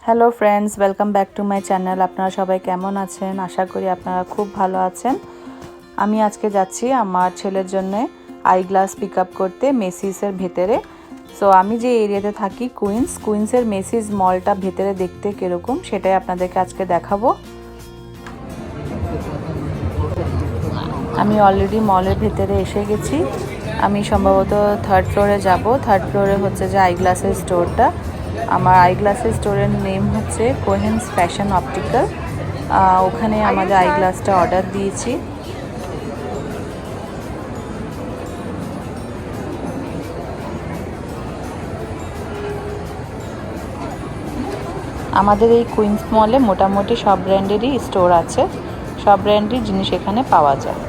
Hello friends, welcome back to my channel. আপনারা সবাই কেমন আছেন? আশা করি আপনারা খুব ভালো আছেন। আমি আজকে যাচ্ছি আমার ছেলের জন্য আই গ্লাস পিক আপ করতে মেসিসের ভেতরে। সো আমি যে এরিয়াতে থাকি কুইন্সের মেসিস মলটা ভেতরে দেখতে কীরকম সেটাই আপনাদেরকে আজকে দেখাবো। আমি অলরেডি মলের ভেতরে এসে গেছি। আমি সম্ভবত থার্ড ফ্লোরে যাব। থার্ড ফ্লোরে হচ্ছে যে আই গ্লাসের স্টোরটা। আমার আই গ্লাসের স্টোরের নেম হচ্ছে কোহেন্স ফ্যাশন অপটিক্যাল। ওখানে আমাদের আই গ্লাসটা অর্ডার দিয়েছি। আমাদের এই কুইন্স মলে মোটামুটি সব ব্র্যান্ডেরই স্টোর আছে, সব ব্র্যান্ডের জিনিস এখানে পাওয়া যায়।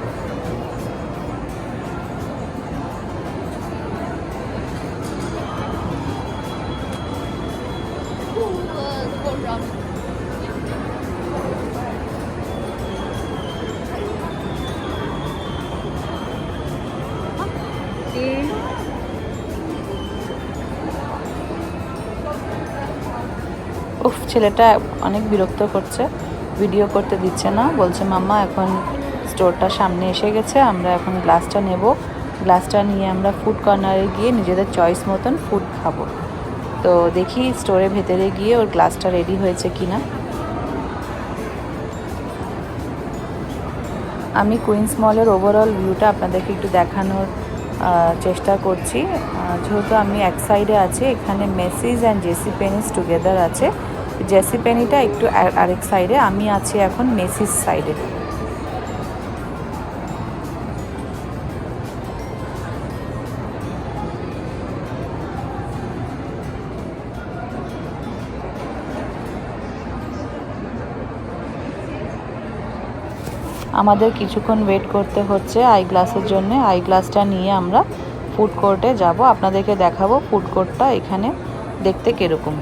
উফ, ছেলেটা অনেক বিরক্ত করছে, ভিডিও করতে দিচ্ছে না। বলছে মাম্মা এখন স্টোরটার সামনে এসে গেছে, আমরা এখন গ্লাসটা নেব। গ্লাসটা নিয়ে আমরা ফুড কর্নারে গিয়ে নিজেদের চয়েস মতন ফুড খাবো। তো দেখি স্টোরের ভেতরে গিয়ে ওর গ্লাসটা রেডি হয়েছে কিনা। আমি কুইন্স মলের ওভারঅল ভিউটা আপনাদেরকে একটু দেখানোর চেষ্টা করছি। যেহেতু আমি এক সাইডে আছি, এখানে Macy's and JCPenney together আছে। জেসি পেনিটা একটু আরেক সাইডে, আমি আছি এখন মেসিস সাইডে। আমাদের কিছুক্ষণ ওয়েট করতে হচ্ছে আই গ্লাসের জন্য। আই গ্লাসটা নিয়ে আমরা ফুড কোর্টে যাব, আপনাদেরকে দেখাবো ফুড কোর্টটা এখানে দেখতে কীরকম।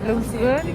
Looks good.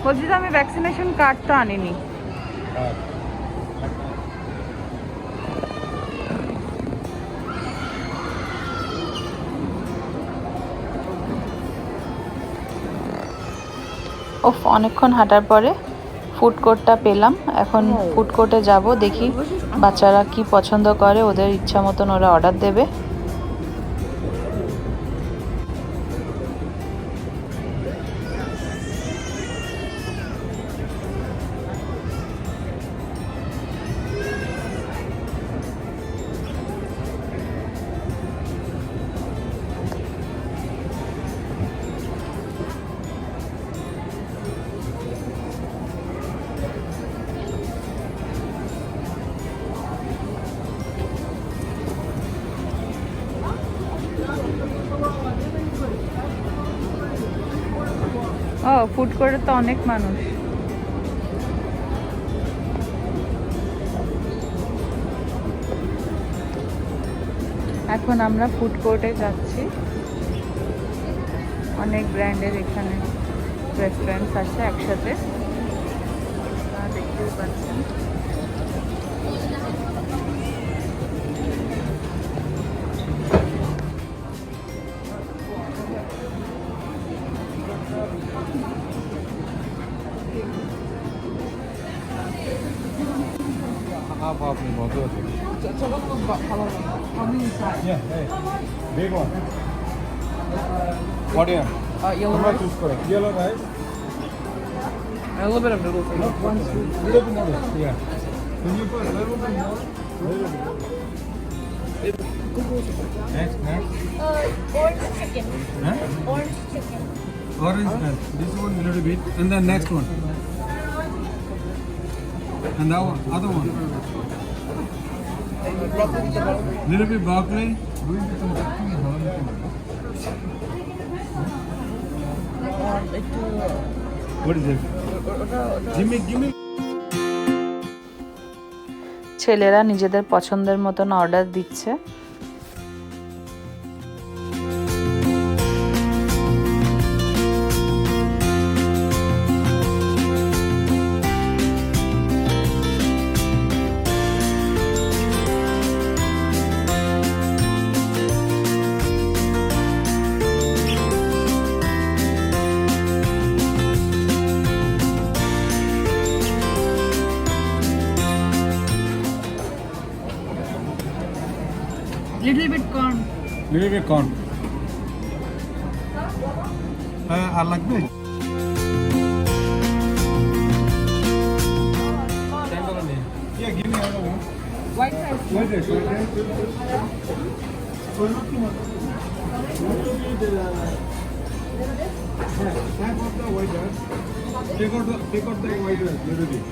বলছি তো আমি ভ্যাকসিনেশন কার্ডটা আনিনি। অনেকক্ষণ হাঁটার পরে ফুড কোর্টটা পেলাম। এখন ফুড কোর্টে যাব, দেখি বাচ্চারা কি পছন্দ করে, ওদের ইচ্ছা মতন ওরা অর্ডার দেবে। ও ফুড কোর্টে তো অনেক মানুষ। এখন আমরা ফুড কোর্টে যাচ্ছি। অনেক ব্র্যান্ডের এখানে রেস্টুরেন্টস আছে একসাথে, দেখতেই পাচ্ছেন। Half नहीं बहुत होते Yeah, hey, big one. What do you want? Yellow Tomorrow rice. choose for it. Yellow rice. A little bit of noodles. No, one sweet. Little bit more. Yeah. Can you put a little bit more? Little bit. Next. Orange chicken. Huh? Orange chicken. Orange rice. This one a little bit, and then next one. And that one, other one. Little bit broccoli. What is it? Give me. ছেলেরা নিজেদের পছন্দের মতন order দিচ্ছে। Little bit corn. Little bit corn. I like this. Yeah, give me another one. White rice. White rice. So not too much. Half of the white rice. Take out the white rice. Little bit.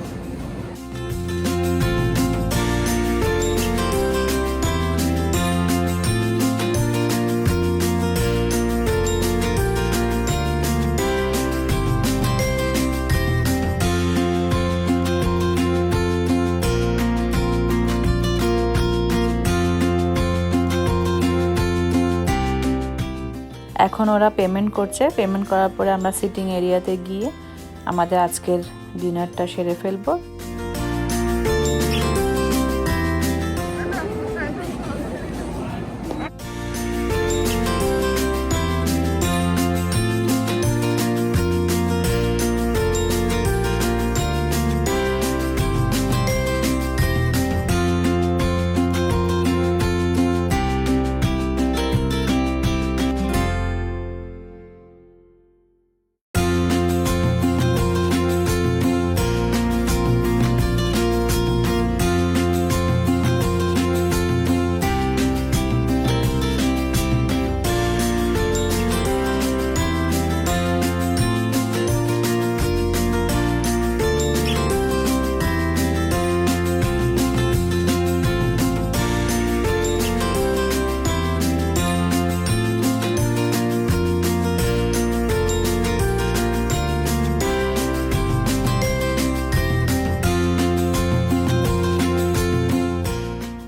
এখন ওরা payment করছে। Payment করার পরে আমরা sitting এরিয়াতে গিয়ে আমাদের আজকের ডিনারটা সেরে ফেলবো।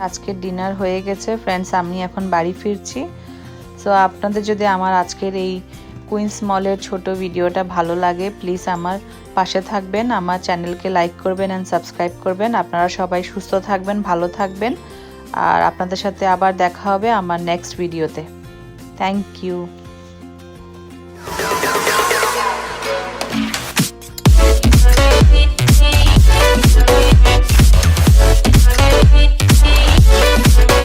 আজকের ডিনার হয়ে গেছে ফ্রেন্ডস, আমি এখন বাড়ি ফিরছি। সো আপনাদের যদি আমার আজকের এই কুইন্স মলের ছোট ভিডিওটা ভালো লাগে, প্লিজ আমার পাশে থাকবেন, আমার চ্যানেলকে লাইক করবেন অ্যান্ড সাবস্ক্রাইব করবেন। আপনারা সবাই সুস্থ থাকবেন, ভালো থাকবেন, আর আপনাদের সাথে আবার দেখা হবে আমার নেক্সট ভিডিওতে। Thank you.